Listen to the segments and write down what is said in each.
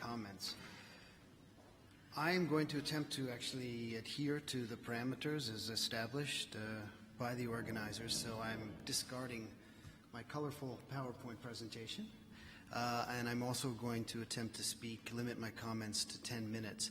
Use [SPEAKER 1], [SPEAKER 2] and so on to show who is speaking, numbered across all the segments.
[SPEAKER 1] comments. I am going to attempt to actually adhere to the parameters as established by the organizers, so I'm discarding my colorful PowerPoint presentation, and I'm also going to attempt to limit my comments to 10 minutes.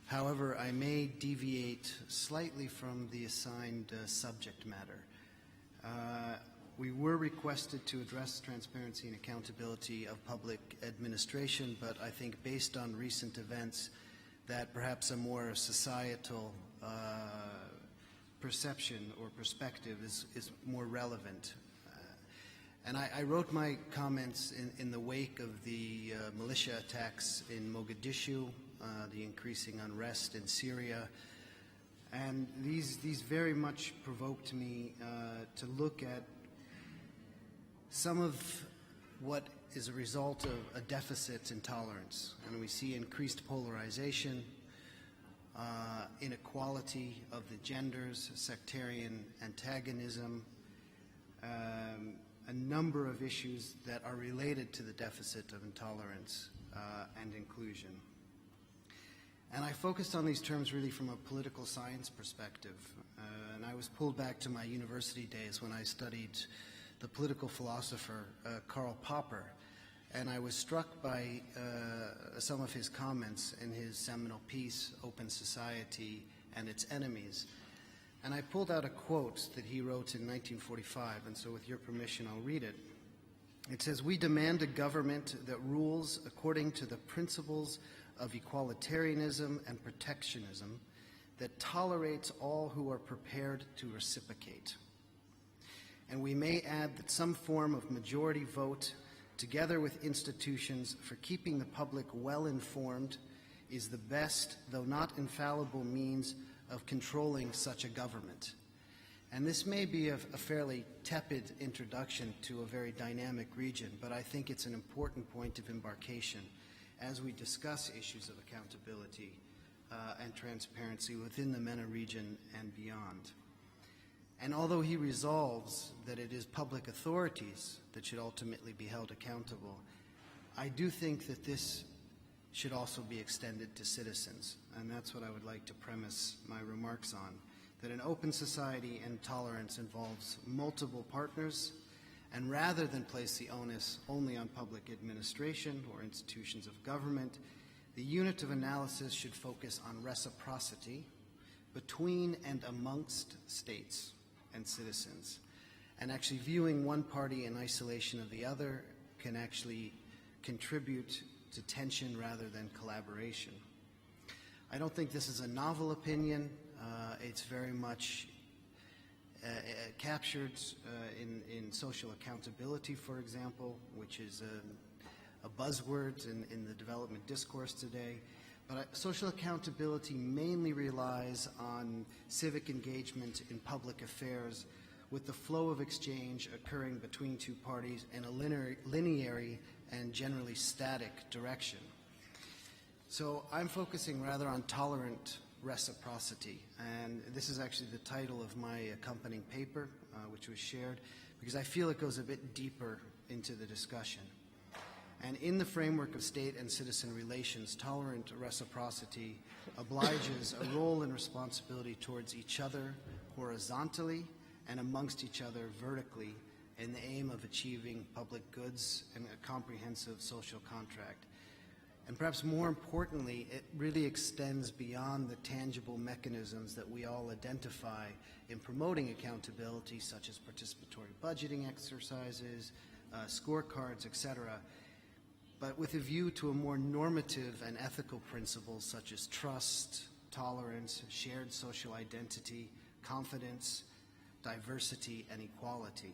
[SPEAKER 1] However, I may deviate slightly from the assigned subject matter. We were requested to address transparency and accountability of public administration, but I think based on recent events that perhaps a more societal perception or perspective is more relevant. And I wrote my comments in the wake of the militia attacks in Mogadishu, the increasing unrest in Syria, and these very much provoked me to look at some of what is a result of a deficit in tolerance. And we see increased polarization, inequality of the genders, sectarian antagonism, a number of issues that are related to the deficit of intolerance and inclusion. And I focused on these terms really from a political science perspective. And I was pulled back to my university days when I studied the political philosopher Karl Popper, and I was struck by some of his comments in his seminal piece, Open Society and Its Enemies. And I pulled out a quote that he wrote in 1945, and so with your permission I'll read it. It says, "We demand a government that rules according to the principles of equalitarianism and protectionism, that tolerates all who are prepared to reciprocate. And we may add that some form of majority vote, together with institutions for keeping the public well informed, is the best, though not infallible, means of controlling such a government." And this may be a fairly tepid introduction to a very dynamic region, but I think it's an important point of embarkation as we discuss issues of accountability and transparency within the MENA region and beyond. And although he resolves that it is public authorities that should ultimately be held accountable, I do think that this should also be extended to citizens, and that's what I would like to premise my remarks on, that an open society and tolerance involves multiple partners, and rather than place the onus only on public administration or institutions of government, the unit of analysis should focus on reciprocity between and amongst states and citizens. And actually viewing one party in isolation of the other can actually contribute to tension rather than collaboration. I don't think this is a novel opinion. It's very much captured in social accountability, for example, which is a buzzword in the development discourse today. But social accountability mainly relies on civic engagement in public affairs, with the flow of exchange occurring between two parties in a linear and generally static direction. So I'm focusing rather on tolerant reciprocity, and this is actually the title of my accompanying paper, which was shared, because I feel it goes a bit deeper into the discussion. And in the framework of state and citizen relations, tolerant reciprocity obliges a role and responsibility towards each other horizontally and amongst each other vertically in the aim of achieving public goods and a comprehensive social contract. And perhaps more importantly, it really extends beyond the tangible mechanisms that we all identify in promoting accountability, such as participatory budgeting exercises, scorecards, etc., but with a view to a more normative and ethical principles such as trust, tolerance, shared social identity, confidence, diversity, and equality.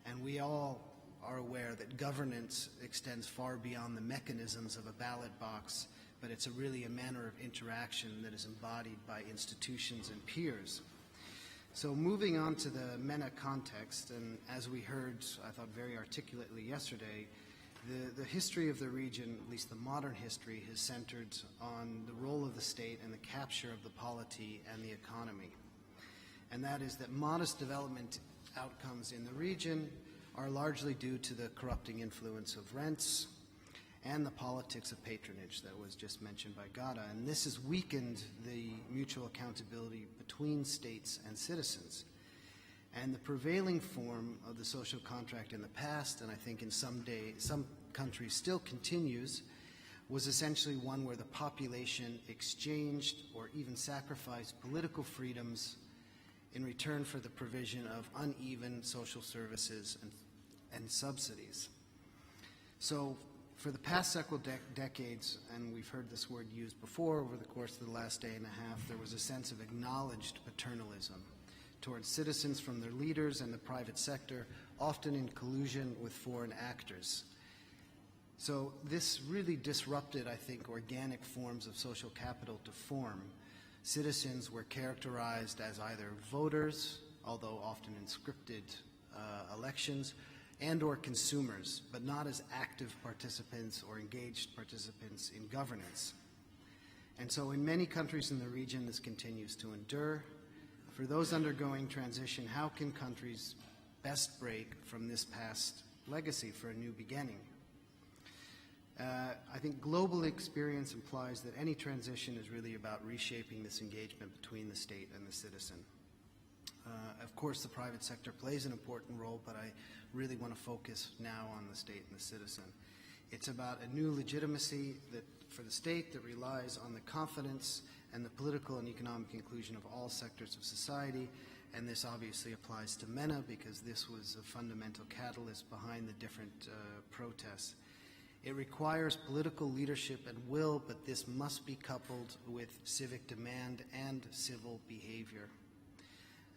[SPEAKER 1] And we all are aware that governance extends far beyond the mechanisms of a ballot box, but it's really a manner of interaction that is embodied by institutions and peers. So moving on to the MENA context, and as we heard, I thought very articulately yesterday, the history of the region, at least the modern history, is centered on the role of the state and the capture of the polity and the economy. And that is that modest development outcomes in the region are largely due to the corrupting influence of rents and the politics of patronage that was just mentioned by Gada. And this has weakened the mutual accountability between states and citizens. And the prevailing form of the social contract in the past, and I think in some countries still continues, was essentially one where the population exchanged or even sacrificed political freedoms in return for the provision of uneven social services and subsidies. So for the past several decades, and we've heard this word used before over the course of the last day and a half, there was a sense of acknowledged paternalism towards citizens from their leaders and the private sector, often in collusion with foreign actors. So this really disrupted, I think, organic forms of social capital to form. Citizens were characterized as either voters, although often in scripted elections, and or consumers, but not as active participants or engaged participants in governance. And so in many countries in the region, this continues to endure. For those undergoing transition, how can countries best break from this past legacy for a new beginning? I think global experience implies that any transition is really about reshaping this engagement between the state and the citizen. Of course, the private sector plays an important role, but I really want to focus now on the state and the citizen. It's about a new legitimacy for the state that relies on the confidence and the political and economic inclusion of all sectors of society, and this obviously applies to MENA because this was a fundamental catalyst behind the different protests. It requires political leadership and will, but this must be coupled with civic demand and civil behavior.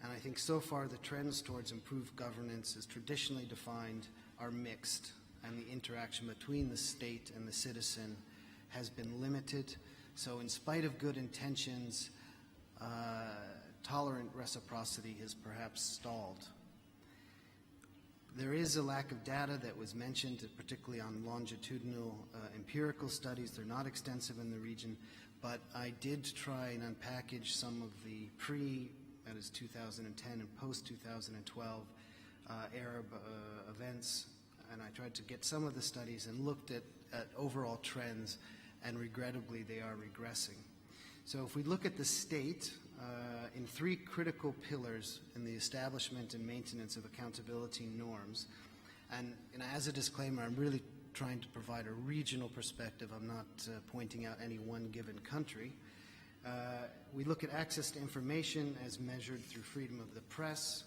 [SPEAKER 1] And I think so far the trends towards improved governance as traditionally defined are mixed, and the interaction between the state and the citizen has been limited. So in spite of good intentions, tolerant reciprocity has perhaps stalled. There is a lack of data that was mentioned, particularly on longitudinal empirical studies. They're not extensive in the region, but I did try and unpackage some of the that is 2010 and post-2012 Arab events, and I tried to get some of the studies and looked at overall trends, and regrettably they are regressing. So if we look at the state in three critical pillars in the establishment and maintenance of accountability norms, and as a disclaimer, I'm really trying to provide a regional perspective. I'm not pointing out any one given country. We look at access to information as measured through freedom of the press.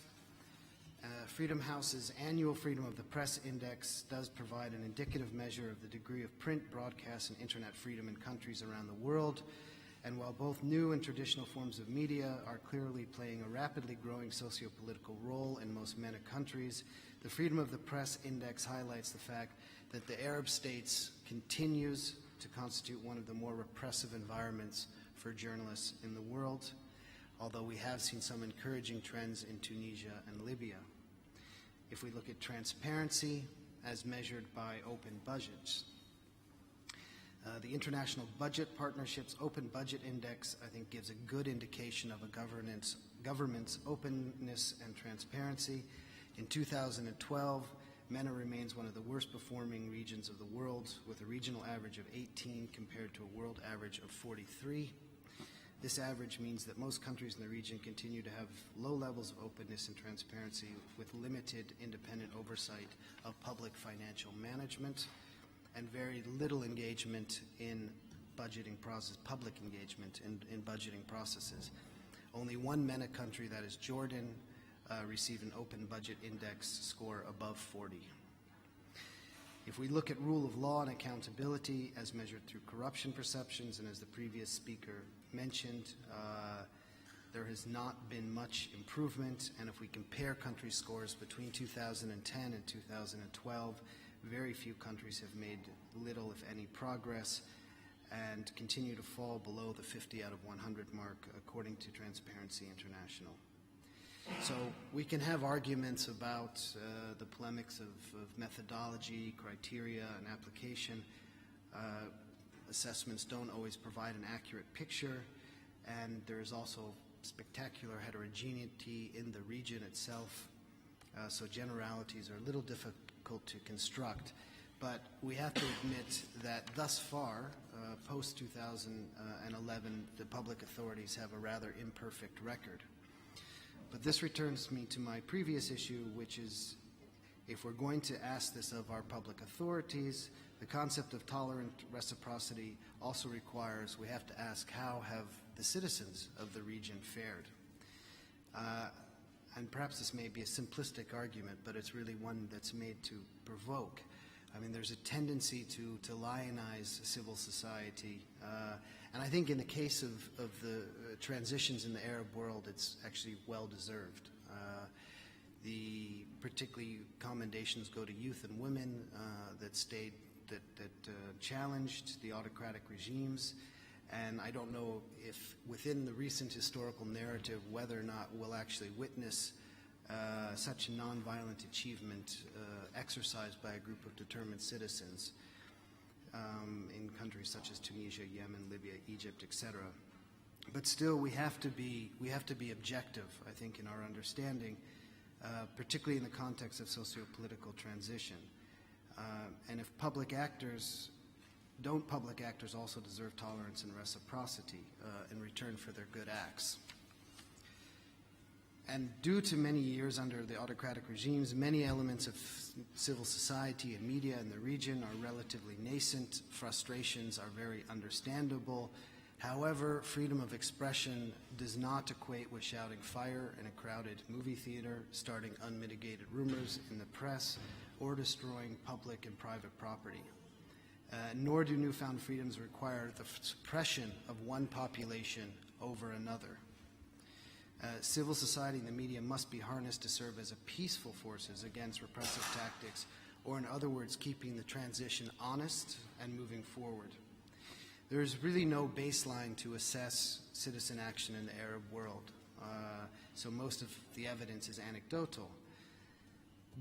[SPEAKER 1] Freedom House's annual Freedom of the Press Index does provide an indicative measure of the degree of print, broadcast, and internet freedom in countries around the world. And while both new and traditional forms of media are clearly playing a rapidly growing socio-political role in most MENA countries, the Freedom of the Press Index highlights the fact that the Arab states continues to constitute one of the more repressive environments for journalists in the world, although we have seen some encouraging trends in Tunisia and Libya. If we look at transparency as measured by open budgets, the International Budget Partnership's Open Budget Index, I think, gives a good indication of a government's openness and transparency. In 2012, MENA remains one of the worst performing regions of the world, with a regional average of 18 compared to a world average of 43. This average means that most countries in the region continue to have low levels of openness and transparency with limited independent oversight of public financial management and very little engagement in budgeting process, public engagement in budgeting processes. Only one MENA country, that is Jordan, received an open budget index score above 40. If we look at rule of law and accountability as measured through corruption perceptions, and as the previous speaker mentioned, there has not been much improvement, and if we compare country scores between 2010 and 2012, very few countries have made little, if any, progress and continue to fall below the 50 out of 100 mark, according to Transparency International. So we can have arguments about the polemics of methodology, criteria, and application. Assessments don't always provide an accurate picture, and there is also spectacular heterogeneity in the region itself, so generalities are a little difficult to construct. But we have to admit that thus far, post-2011, the public authorities have a rather imperfect record. But this returns me to my previous issue, which is, if we're going to ask this of our public authorities, the concept of tolerant reciprocity also requires we have to ask, how have the citizens of the region fared? And perhaps this may be a simplistic argument, but it's really one that's made to provoke. I mean, there's a tendency to lionize civil society. And I think in the case of the transitions in the Arab world, it's actually well-deserved. The particularly commendations go to youth and women that challenged the autocratic regimes. And I don't know if within the recent historical narrative whether or not we'll actually witness such nonviolent achievement exercised by a group of determined citizens in countries such as Tunisia, Yemen, Libya, Egypt, etc. But still, we have to be objective, I think, in our understanding, particularly in the context of socio-political transition. And if public actors also deserve tolerance and reciprocity in return for their good acts? And due to many years under the autocratic regimes, many elements of civil society and media in the region are relatively nascent. Frustrations are very understandable. However, freedom of expression does not equate with shouting fire in a crowded movie theater, starting unmitigated rumors in the press, or destroying public and private property. Nor do newfound freedoms require the suppression of one population over another. Civil society and the media must be harnessed to serve as peaceful forces against repressive tactics, or in other words, keeping the transition honest and moving forward. There is really no baseline to assess citizen action in the Arab world, so most of the evidence is anecdotal.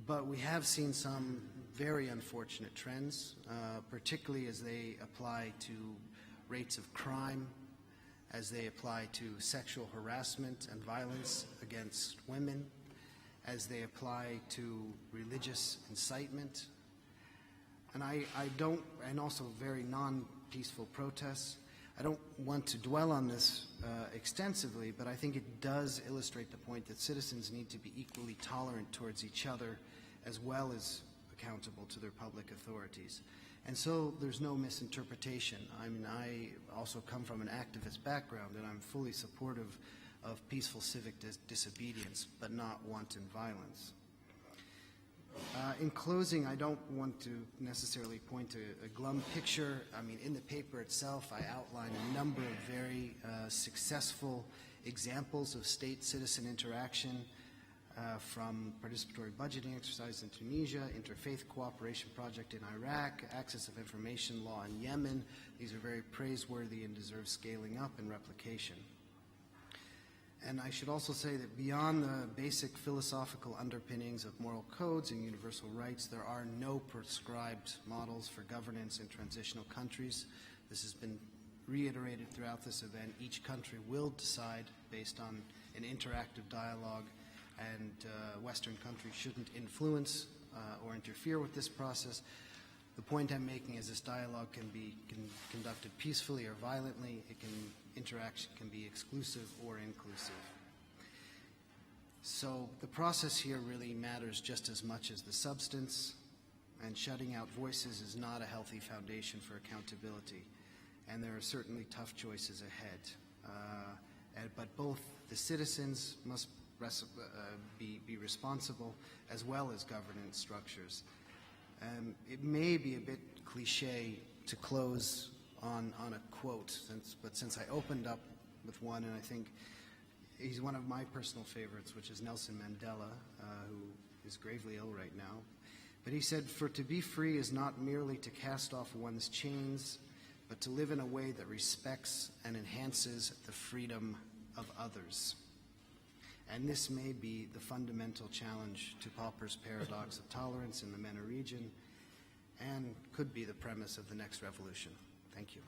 [SPEAKER 1] But we have seen some very unfortunate trends, particularly as they apply to rates of crime, as they apply to sexual harassment and violence against women, as they apply to religious incitement, and also very non-peaceful protests. I don't want to dwell on this extensively, but I think it does illustrate the point that citizens need to be equally tolerant towards each other as well as accountable to their public authorities. And so there's no misinterpretation. I mean, I also come from an activist background, and I'm fully supportive of peaceful civic disobedience, but not wanton violence. In closing, I don't want to necessarily point to a glum picture. I mean, in the paper itself, I outline a number of very successful examples of state-citizen interaction, from participatory budgeting exercise in Tunisia, interfaith cooperation project in Iraq, access of information law in Yemen. These are very praiseworthy and deserve scaling up and replication. And I should also say that beyond the basic philosophical underpinnings of moral codes and universal rights, there are no prescribed models for governance in transitional countries. This has been reiterated throughout this event. Each country will decide based on an interactive dialogue, and Western countries shouldn't influence or interfere with this process. The point I'm making is this dialogue can be conducted peacefully or violently. Interaction can be exclusive or inclusive. So the process here really matters just as much as the substance, and shutting out voices is not a healthy foundation for accountability. And there are certainly tough choices ahead. But both the citizens must be responsible, as well as governance structures. It may be a bit cliche to close on a quote, but since I opened up with one, and I think he's one of my personal favorites, which is Nelson Mandela, who is gravely ill right now. But he said, "For to be free is not merely to cast off one's chains, but to live in a way that respects and enhances the freedom of others." And this may be the fundamental challenge to Popper's paradox of tolerance in the MENA region, and could be the premise of the next revolution. Thank you.